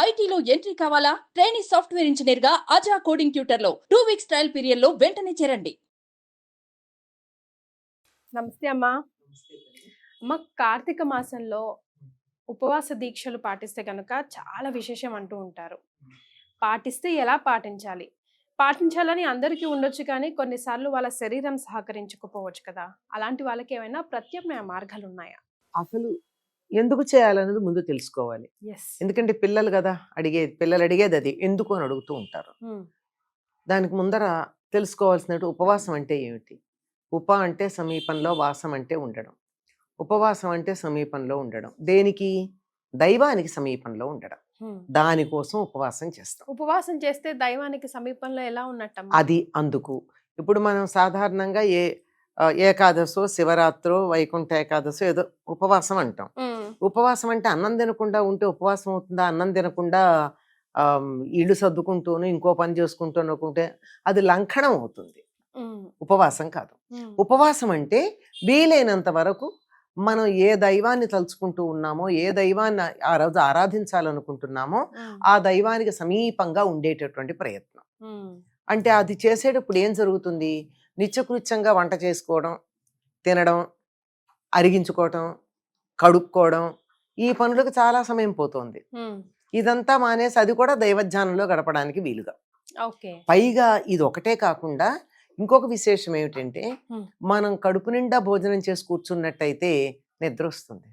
ఐటీలో ఎంట్రీ కావాలా? Trainee software engineer గా అజా కోడింగ్ ట్యూటర్ లో 2 వీక్స్ ట్రయల్ పీరియడ్ లో వెంటనే చేరండి. నమస్తే అమ్మా. అమ్మ, కార్తీక మాసంలో ఉపవాస దీక్షలు పాటిస్తే కనుక చాలా విశేషం అంటూ ఉంటారు. పాటిస్తే ఎలా పాటించాలి? పాటించాలని అందరికీ ఉండొచ్చు, కానీ కొన్నిసార్లు వాళ్ళ శరీరం సహకరించకపోవచ్చు కదా. అలాంటి వాళ్ళకి ఏమైనా ప్రత్యామ్నాయ మార్గాలు ఉన్నాయా? అసలు ఎందుకు చేయాలన్నది ముందు తెలుసుకోవాలి. ఎస్. ఎందుకంటే పిల్లలు కదా పిల్లలు అడిగేది అది ఎందుకు అని అడుగుతూ ఉంటారు. దానికి ముందర తెలుసుకోవాల్సినట్టు ఉపవాసం అంటే ఏమిటి? ఉప అంటే సమీపంలో, వాసం అంటే ఉండడం. ఉపవాసం అంటే సమీపంలో ఉండడం. దేనికి? దైవానికి సమీపంలో ఉండడం. దానికోసం ఉపవాసం చేస్తాం. ఉపవాసం చేస్తే దైవానికి సమీపంలో ఎలా ఉన్నట్టమ్మా? అది అందుకు ఇప్పుడు మనం సాధారణంగా ఏకాదశో, శివరాత్రో, వైకుంఠ ఏకాదశో ఏదో ఉపవాసం అంటాం. ఉపవాసం అంటే అన్నం తినకుండా ఉంటే ఉపవాసం అవుతుందా? అన్నం తినకుండా ఇల్లు సర్దుకుంటూను ఇంకో పని చేసుకుంటూ అనుకుంటే అది లంఘనం అవుతుంది. ఉపవాసం కాదు. ఉపవాసం అంటే వీలైనంత వరకు మనం ఏ దైవాన్ని తలుచుకుంటూ ఉన్నామో, ఏ దైవాన్ని ఆ రోజు ఆరాధించాలనుకుంటున్నామో ఆ దైవానికి సమీపంగా ఉండేటటువంటి ప్రయత్నం. అంటే అది చేసేటప్పుడు ఏం జరుగుతుంది? నిత్యకృత్యంగా వంట చేసుకోవడం, తినడం, అరిగించుకోవటం, కడుక్కోవడం, ఈ పనులకు చాలా సమయం పోతుంది. ఇదంతా మానేసి అది కూడా దైవధ్యానంలో గడపడానికి వీలుగా. పైగా ఇది ఒకటే కాకుండా ఇంకొక విశేషం ఏమిటంటే, మనం కడుపు నిండా భోజనం చేసి కూర్చున్నట్టయితే నిద్ర వస్తుంది.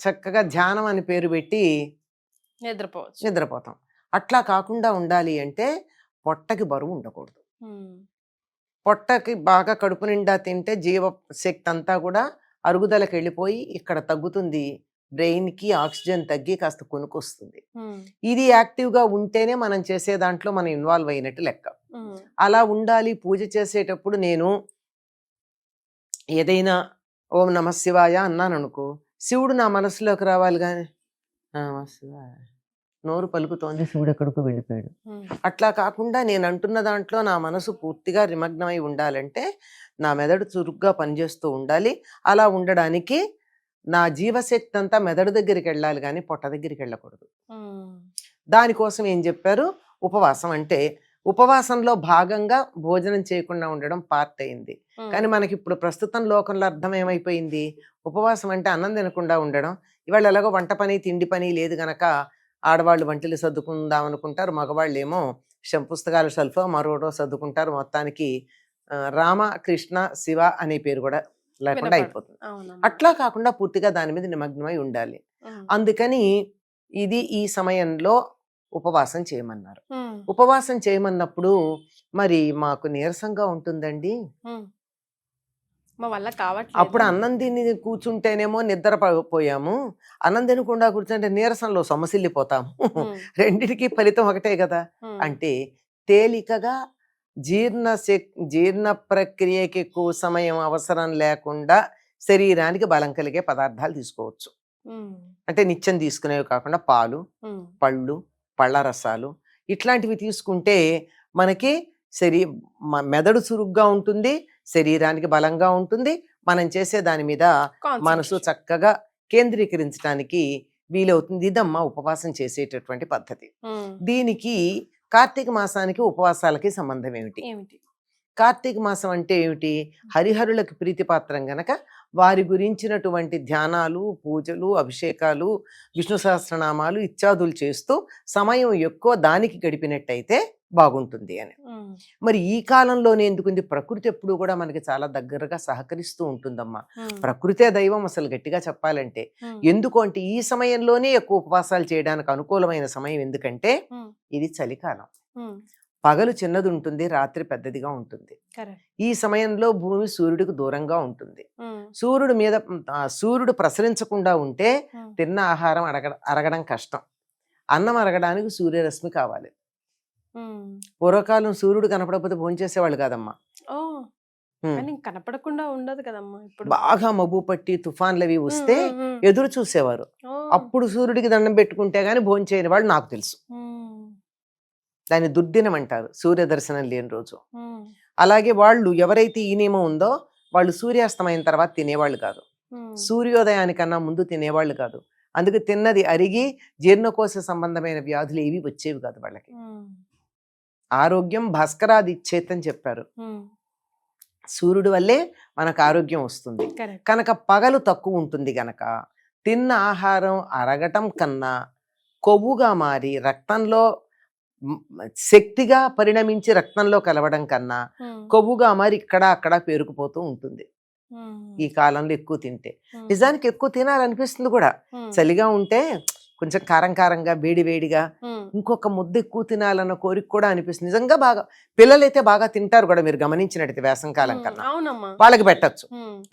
చక్కగా ధ్యానం అని పేరు పెట్టి నిద్రపోతాం. అట్లా కాకుండా ఉండాలి అంటే పొట్టకి బరువు ఉండకూడదు. పొట్టకి బాగా కడుపు నిండా తింటే జీవశక్తి అంతా కూడా అరుగుదలకు వెళ్ళిపోయి ఇక్కడ తగ్గుతుంది. బ్రెయిన్కి ఆక్సిజన్ తగ్గి కాస్త కొనుక్కొస్తుంది. ఇది యాక్టివ్గా ఉంటేనే మనం చేసే దాంట్లో మనం ఇన్వాల్వ్ అయినట్టు లెక్క. అలా ఉండాలి. పూజ చేసేటప్పుడు నేను ఏదైనా ఓం నమ శివాయ అన్నాను అనుకో, శివుడు నా మనసులోకి రావాలి. కానీ నమ శివాయ నోరు పలుకుతోంది, శివుడు ఎక్కడికో వెళ్ళిపోయాడు. అట్లా కాకుండా నేను అంటున్న దాంట్లో నా మనసు పూర్తిగా నిమగ్నమై ఉండాలంటే నా మెదడు చురుగ్గా పనిచేస్తూ ఉండాలి. అలా ఉండడానికి నా జీవశక్తి అంతా మెదడు దగ్గరికి వెళ్ళాలి, కానీ పొట్ట దగ్గరికి వెళ్ళకూడదు. దానికోసం ఏం చెప్పారు? ఉపవాసం అంటే ఉపవాసంలో భాగంగా భోజనం చేయకుండా ఉండడం పార్ట్ అయింది. కానీ మనకి ఇప్పుడు ప్రస్తుతం లోకంలో అర్థం ఏమైపోయింది? ఉపవాసం అంటే అన్నం తినకుండా ఉండడం. ఇవాళ ఎలాగో వంట పని తిండి పని లేదు గనక ఆడవాళ్ళు వంటలు సర్దుకుందాం అనుకుంటారు, మగవాళ్ళు ఏమో పుస్తకాల షెల్ఫ్ మరోటో సర్దుకుంటారు. మొత్తానికి రామ, కృష్ణ, శివ అనే పేరు కూడా లేకుండా అయిపోతుంది. అట్లా కాకుండా పూర్తిగా దాని మీద నిమగ్నమై ఉండాలి. అందుకని ఇది ఈ సమయంలో ఉపవాసం చేయమన్నారు. ఉపవాసం చేయమన్నప్పుడు మరి మాకు నీరసంగా ఉంటుందండి, అప్పుడు అన్నం తిని కూర్చుంటేనేమో నిద్రపోయాము, అన్నం తినకుండా కూర్చుంటే నీరసంలో సొమ్మసిల్లిపోతాము, రెండిటికి ఫలితం ఒకటే కదా అంటే తేలికగా జీర్ణ ప్రక్రియకి ఎక్కువ సమయం అవసరం లేకుండా శరీరానికి బలం కలిగే పదార్థాలు తీసుకోవచ్చు. అంటే నిత్యం తీసుకునేవి కాకుండా పాలు, పళ్ళు, పళ్ళ రసాలు ఇట్లాంటివి తీసుకుంటే మనకి మెదడు చురుగ్గా ఉంటుంది, శరీరానికి బలంగా ఉంటుంది, మనం చేసే దాని మీద మనసు చక్కగా కేంద్రీకరించడానికి వీలవుతుంది. ఇదమ్మా ఉపవాసం చేసేటటువంటి పద్ధతి. దీనికి కార్తీక మాసానికి ఉపవాసాలకి సంబంధం ఏమిటి? కార్తీక మాసం అంటే ఏమిటి? హరిహరులకు ప్రీతిపాత్రం గనక వారి గురించినటువంటి ధ్యానాలు, పూజలు, అభిషేకాలు, విష్ణు సహస్రనామాలు ఇత్యాదులు చేస్తూ సమయం ఎక్కువ దానికి గడిపినట్టయితే బాగుంటుంది అని. మరి ఈ కాలంలోనే ఎందుకుంది? ప్రకృతి ఎప్పుడు కూడా మనకి చాలా దగ్గరగా సహకరిస్తూ ఉంటుందమ్మా. ప్రకృతే దైవం అసలు గట్టిగా చెప్పాలంటే. ఎందుకు అంటే ఈ సమయంలోనే ఎక్కువ ఉపవాసాలు చేయడానికి అనుకూలమైన సమయం. ఎందుకంటే ఇది చలికాలం. పగలు చిన్నది ఉంటుంది, రాత్రి పెద్దదిగా ఉంటుంది. ఈ సమయంలో భూమి సూర్యుడికి దూరంగా ఉంటుంది. సూర్యుడు ప్రసరించకుండా ఉంటే తిన్న ఆహారం అరగడం కష్టం. అన్నం అరగడానికి సూర్యరశ్మి కావాలి. పూర్వకాలం సూర్యుడు కనపడకపోతే భోంచేసేవాళ్ళు కాదమ్మా. కనపడకుండా ఉండదు కదమ్మా. బాగా మబ్బు పట్టి తుఫాన్లు అవి వస్తే ఎదురు చూసేవారు. అప్పుడు సూర్యుడికి దండం పెట్టుకుంటే గాని భోంచేయని వాళ్ళు నాకు తెలుసు. దాన్ని దుర్దినం అంటారు, సూర్య దర్శనం లేని రోజు. అలాగే వాళ్ళు ఎవరైతే ఈ నియమం ఉందో వాళ్ళు సూర్యాస్తమైన తర్వాత తినేవాళ్ళు కాదు, సూర్యోదయానికన్నా ముందు తినేవాళ్ళు కాదు. అందుకు తిన్నది అరిగి జీర్ణకోశ సంబంధమైన వ్యాధులు ఏవి వచ్చేవి కాదు వాళ్ళకి. ఆరోగ్యం భాస్కరాది ఇచ్చేతని చెప్పారు. సూర్యుడి వల్లే మనకు ఆరోగ్యం వస్తుంది. కరెక్ట్. కనుక పగలు తక్కువ ఉంటుంది గనక తిన్న ఆహారం అరగటం కన్నా కొవ్వుగా మారి రక్తంలో శక్తిగా పరిణమించి రక్తంలో కలవడం కన్నా కొవ్వుగా మారి ఇక్కడ అక్కడ పేరుకుపోతూ ఉంటుంది ఈ కాలంలో ఎక్కువ తింటే. నిజానికి ఎక్కువ తినాలనిపిస్తుంది కూడా. చలిగా ఉంటే కొంచెం కారం కారంగా వేడి వేడిగా ఇంకొక ముద్ద ఎక్కువ తినాలన్న కోరిక కూడా అనిపిస్తుంది. నిజంగా బాగా పిల్లలైతే బాగా తింటారు కూడా, మీరు గమనించినట్టు వేసంకాలం కన్నా అవునమ్మా, వాళ్ళకి పెట్టచ్చు.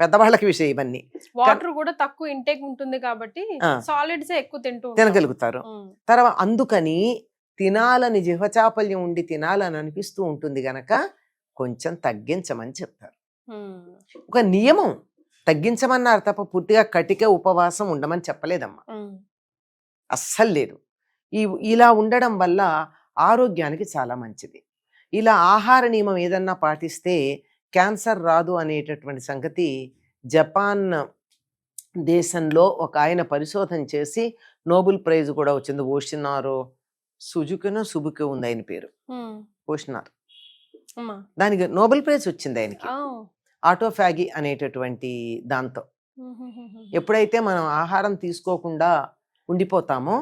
పెద్దవాళ్ళకి విషయం ఇవన్నీ. వాటర్ కూడా తక్కువ ఇంటేక్ ఉంటుంది కాబట్టి సాలిడ్స్ ఎక్కువ తినగలుగుతారు. తర్వాత అందుకని తినాలని జిహ్వచాపల్యం ఉండి తినాలని అనిపిస్తూ ఉంటుంది గనక కొంచెం తగ్గించమని చెప్తారు. ఒక నియమం తగ్గించమన్నారు తప్ప పూర్తిగా కటిక ఉపవాసం ఉండమని చెప్పలేదమ్మా, అస్సలు లేదు. ఇలా ఉండడం వల్ల ఆరోగ్యానికి చాలా మంచిది. ఇలా ఆహార నియమం ఏదన్నా పాటిస్తే క్యాన్సర్ రాదు అనేటటువంటి సంగతి జపాన్ దేశంలో ఒక ఆయన పరిశోధన చేసి నోబెల్ ప్రైజ్ కూడా వచ్చింది. ఓషినారో సుజుకినో సుబుకి ఉంది ఆయన పేరు, ఓషినార్. దానికి నోబెల్ ప్రైజ్ వచ్చింది ఆయనకి, ఆటోఫాగి అనేటటువంటి దాంతో. ఎప్పుడైతే మనం ఆహారం తీసుకోకుండా ఉండిపోతామో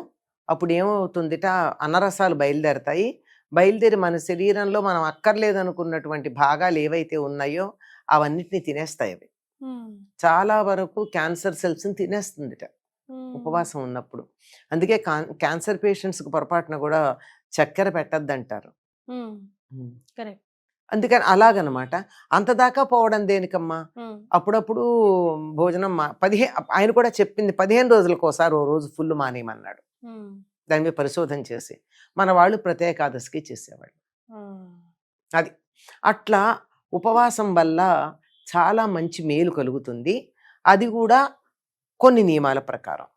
అప్పుడు ఏమవుతుందిట, అన్నరసాలు బయలుదేరతాయి. బయలుదేరి మన శరీరంలో మనం అక్కర్లేదనుకున్నటువంటి భాగాలు ఏవైతే ఉన్నాయో అవన్నిటిని తినేస్తాయి. అవి చాలా వరకు క్యాన్సర్ సెల్స్ని తినేస్తుందిట ఉపవాసం ఉన్నప్పుడు. అందుకే క్యాన్సర్ పేషెంట్స్కి పొరపాటున కూడా చక్కెర పెట్టద్దంటారు. అందుకని అలాగనమాట. అంతదాకా పోవడం దేనికమ్మా, అప్పుడప్పుడు భోజనం ఆయన కూడా చెప్పింది 15 రోజులకు ఒకసారి ఓ రోజు ఫుల్ మానేయమన్నాడు. దాని మీద పరిశోధన చేసి మన వాళ్ళు ప్రత్యేకాదశికి చేసేవాళ్ళు. అది అట్లా ఉపవాసం వల్ల చాలా మంచి మేలు కలుగుతుంది. అది కూడా కొన్ని నియమాల ప్రకారం.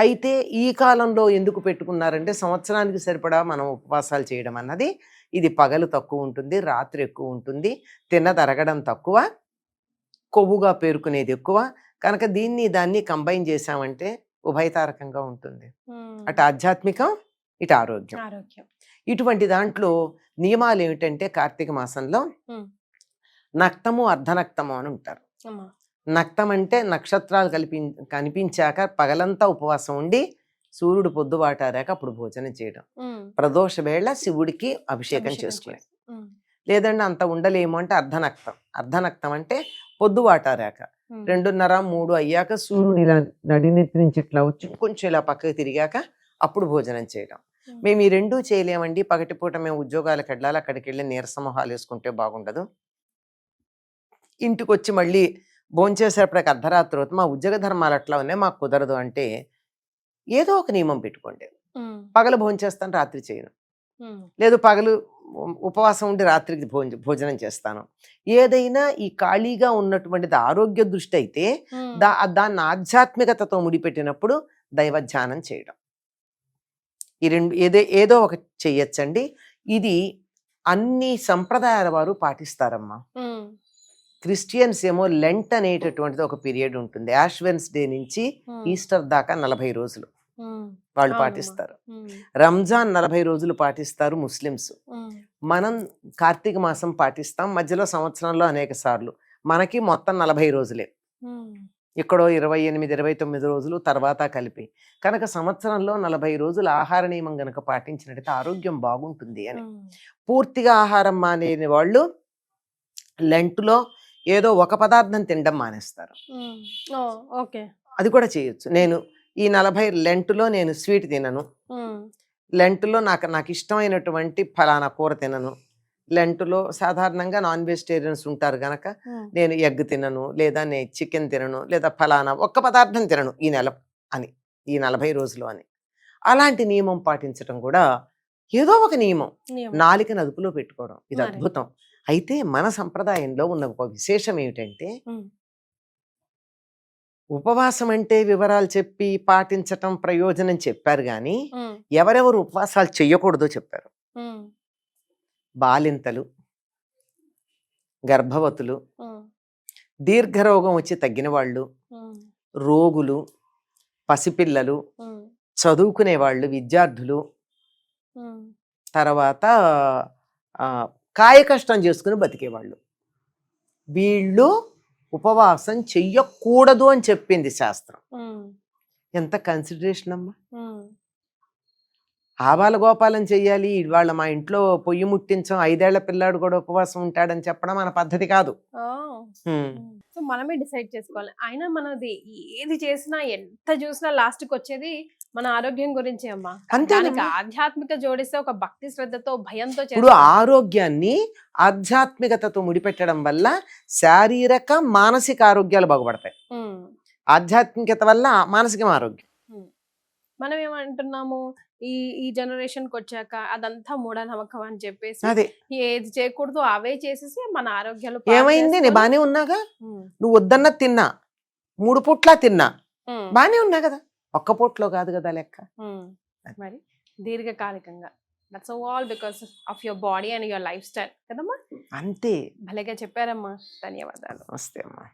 అయితే ఈ కాలంలో ఎందుకు పెట్టుకున్నారంటే సంవత్సరానికి సరిపడా మనం ఉపవాసాలు చేయడం అన్నది, ఇది పగలు తక్కువ ఉంటుంది, రాత్రి ఎక్కువ ఉంటుంది, తిన్నది అరగడం తక్కువ, కొవ్వుగా పేరుకునేది ఎక్కువ. కనుక దాన్ని కంబైన్ చేసామంటే ఉభయతారకంగా ఉంటుంది. అటు ఆధ్యాత్మికం, ఇటు ఆరోగ్యం. ఇటువంటి దాంట్లో నియమాలు ఏమిటంటే కార్తీక మాసంలో నక్తము అర్ధనక్తము అని ఉంటారు. నక్తం అంటే నక్షత్రాలు కనిపించాక పగలంతా ఉపవాసం ఉండి సూర్యుడు పొద్దుబాటారాక అప్పుడు భోజనం చేయడం. ప్రదోష వేళ శివుడికి అభిషేకం చేసుకునే. లేదంటే అంత ఉండలేము అంటే అర్ధనక్తం. అర్ధనక్తం అంటే పొద్దుబాటారాక 2:30, 3 అయ్యాక సూర్యుడు ఇలా నడినెత్తి నుంచి ఇట్లా వచ్చి కొంచెం ఇలా పక్కకి తిరిగాక అప్పుడు భోజనం చేయడం. మేము ఈ రెండూ చేయలేమండి, పగటిపూట మేము ఉద్యోగాలకు వెళ్ళాలి, అక్కడికి వెళ్ళి నీరసమొహాలు వేసుకుంటే బాగుండదు, ఇంటికి వచ్చి మళ్ళీ భోంచేసేపటికి అర్ధరాత్రి అవుతుంది, మా ఉద్యోగ ధర్మాలు అట్లా ఉన్నాయి, మాకు కుదరదు అంటే ఏదో ఒక నియమం పెట్టుకోండి. పగలు భోంచేస్తాను, రాత్రి చేయను. లేదు పగలు ఉపవాసం ఉండి రాత్రికి భోజనం చేస్తాను. ఏదైనా ఈ ఖాళీగా ఉన్నటువంటిది ఆరోగ్య దృష్టి అయితే దాన్ని ఆధ్యాత్మికతతో ముడిపెట్టినప్పుడు దైవధ్యానం చేయడం, ఈ రెండు ఏదో ఒకటి చెయ్యొచ్చండి. ఇది అన్ని సంప్రదాయాల వారు పాటిస్తారమ్మా. క్రిస్టియన్స్ ఏమో లెంట్ అనేటటువంటిది ఒక పీరియడ్ ఉంటుంది, యాష్ వెన్స్డే నుంచి ఈస్టర్ దాకా 40 రోజులు వాళ్ళు పాటిస్తారు. రంజాన్ 40 రోజులు పాటిస్తారు ముస్లిమ్స్. మనం కార్తీక మాసం పాటిస్తాం, మధ్యలో సంవత్సరంలో అనేక సార్లు. మనకి మొత్తం 40 రోజులే, ఇక్కడో 28, 29 రోజులు తర్వాత కలిపి. కనుక సంవత్సరంలో 40 రోజులు ఆహార నియమం గనక పాటించినట్టయితే ఆరోగ్యం బాగుంటుంది అని. పూర్తిగా ఆహారం మానేని వాళ్ళు లెంట్లో ఏదో ఒక పదార్థం తినడం మానేస్తారు. అది కూడా చేయొచ్చు. నేను ఈ 40 లెంట్లో నేను స్వీట్ తినను, లెంట్లో నాకు ఇష్టమైనటువంటి ఫలానా కూర తినను, లెంట్లో సాధారణంగా నాన్ వెజిటేరియన్స్ ఉంటారు కనుక నేను ఎగ్ తినను, లేదా నేను చికెన్ తినను, లేదా ఫలానా ఒక్క పదార్థం తినను ఈ నెల అని, ఈ 40 రోజులు అని. అలాంటి నియమం పాటించడం కూడా ఏదో ఒక నియమం, నాలికను అదుపులో పెట్టుకోవడం, ఇది అద్భుతం. అయితే మన సంప్రదాయంలో ఉన్న ఒక విశేషం ఏమిటంటే ఉపవాసం అంటే వివరాలు చెప్పి పాటించటం ప్రయోజనం చెప్పారు, కానీ ఎవరెవరు ఉపవాసాలు చెయ్యకూడదో చెప్పారు. బాలింతలు, గర్భవతులు, దీర్ఘరోగం వచ్చి తగ్గిన వాళ్ళు, రోగులు, పసిపిల్లలు, ఉమ్, చదువుకునే వాళ్ళు, విద్యార్థులు, ఉమ్, తర్వాత కాయ కష్టం చేసుకుని బతికేవాళ్ళు, వీళ్ళు ఉపవాసం చెయ్యకూడదు అని చెప్పింది శాస్త్రం. ఉమ్, ఎంత కన్సిడరేషన్ అమ్మా. ఉమ్, ఆబాల గోపాలం చెయ్యాలి, ఇవాళ మా ఇంట్లో పొయ్యి ముట్టించం, 5 ఏళ్ల పిల్లాడు కూడా ఉపవాసం ఉంటాడని చెప్పడం మన పద్ధతి కాదు. ఆ, సో మనమే డిసైడ్ చేసుకోవాలి. అయినా మనది ఏది చేసినా ఎంత చూసినా లాస్ట్ కి వచ్చేది మన ఆరోగ్యం గురించి అమ్మా. అంతేనమ్మా. దానికి ఆధ్యాత్మిక జోడిస్తే ఒక భక్తి శ్రద్ధతో భయంతో ఇప్పుడు చేస్తాం. ఆరోగ్యాన్ని ఆధ్యాత్మికతతో ముడిపెట్టడం వల్ల శారీరక మానసిక ఆరోగ్యాలు బాగుపడతాయి. ఉమ్, ఆధ్యాత్మికత వల్ల మానసిక ఆరోగ్యం. మనం ఏమంటున్నాము, ఈ జనరేషన్ కి వచ్చాక అదంతా మూఢనమ్మకం అని చెప్పేసి అదే ఏది చేయకూడదు అవే చేసేసి మన ఆరోగ్యాలు ఏమైంది, నేను బానే ఉన్నాగా, నువ్వు వద్దన్న తిన్నా, 3 పూట్లా తిన్నా, బానే ఉన్నా కదా, ఒక్క పూట్లో కాదు కదా లెక్క. మరి దీర్ఘకాలికంగా that's all because of your body and your life style కదమ్మా. అంతే. భలేగా చెప్పారమ్మా, ధన్యవాదాలు. నమస్తే అమ్మా.